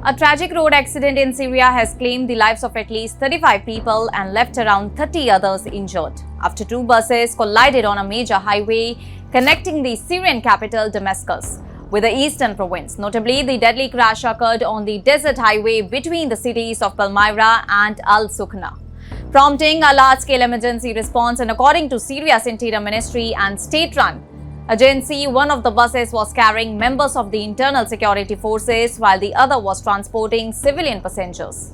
A tragic road accident in Syria has claimed the lives of at least 35 people and left around 30 others injured after two buses collided on a major highway connecting the Syrian capital Damascus with the eastern province. Notably, the deadly crash occurred on the desert highway between the cities of Palmyra and Al-Sukna, prompting a large-scale emergency response. And according to Syria's Interior Ministry and state-run agency, one of the buses was carrying members of the internal security forces while the other was transporting civilian passengers.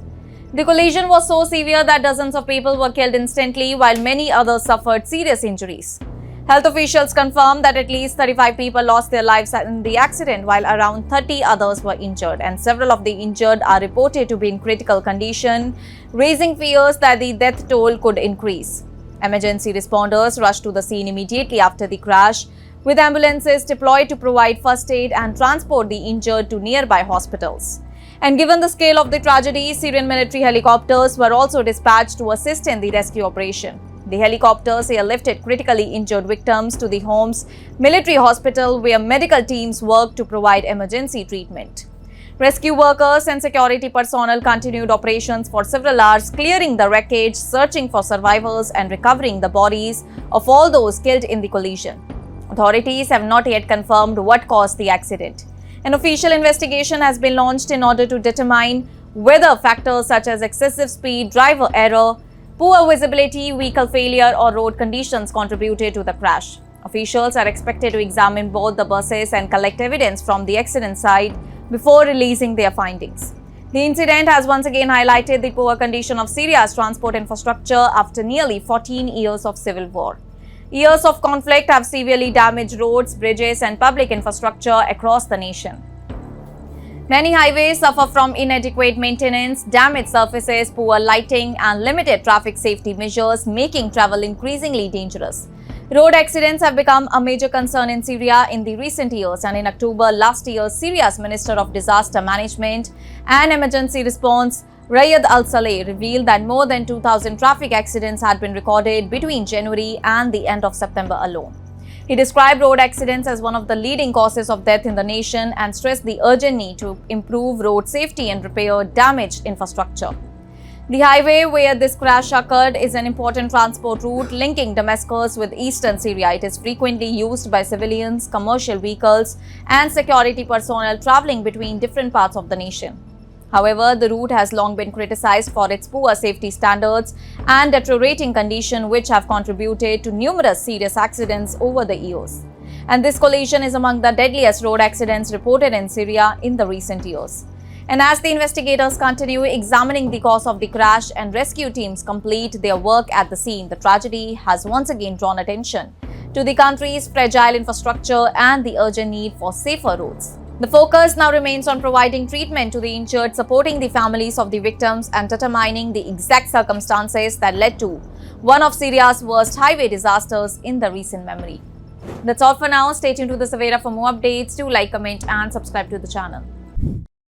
The collision was so severe that dozens of people were killed instantly while many others suffered serious injuries. Health officials confirmed that at least 35 people lost their lives in the accident while around 30 others were injured, and several of the injured are reported to be in critical condition, raising fears that the death toll could increase. Emergency responders rushed to the scene immediately after the crash, with ambulances deployed to provide first aid and transport the injured to nearby hospitals. And given the scale of the tragedy, Syrian military helicopters were also dispatched to assist in the rescue operation. The helicopters airlifted critically injured victims to the Homs military hospital, where medical teams worked to provide emergency treatment. Rescue workers and security personnel continued operations for several hours, clearing the wreckage, searching for survivors, and recovering the bodies of all those killed in the collision. Authorities have not yet confirmed what caused the accident. An official investigation has been launched in order to determine whether factors such as excessive speed, driver error, poor visibility, vehicle failure, or road conditions contributed to the crash. Officials are expected to examine both the buses and collect evidence from the accident site before releasing their findings. The incident has once again highlighted the poor condition of Syria's transport infrastructure after nearly 14 years of civil war. Years of conflict have severely damaged roads, bridges, and public infrastructure across the nation. Many highways suffer from inadequate maintenance, damaged surfaces, poor lighting, and limited traffic safety measures, making travel increasingly dangerous. Road accidents have become a major concern in Syria in the recent years, and in October last year, Syria's Minister of Disaster Management and Emergency Response, Riyad al-Saleh, revealed that more than 2,000 traffic accidents had been recorded between January and the end of September alone. He described road accidents as one of the leading causes of death in the nation and stressed the urgent need to improve road safety and repair damaged infrastructure. The highway where this crash occurred is an important transport route linking Damascus with eastern Syria. It is frequently used by civilians, commercial vehicles, and security personnel traveling between different parts of the nation. However, the route has long been criticized for its poor safety standards and deteriorating condition, which have contributed to numerous serious accidents over the years. And this collision is among the deadliest road accidents reported in Syria in the recent years. And as the investigators continue examining the cause of the crash and rescue teams complete their work at the scene, the tragedy has once again drawn attention to the country's fragile infrastructure and the urgent need for safer roads. The focus now remains on providing treatment to the injured, supporting the families of the victims, and determining the exact circumstances that led to one of Syria's worst highway disasters in the recent memory. That's all for now. Stay tuned to the Savera for more updates. Do like, comment, and subscribe to the channel.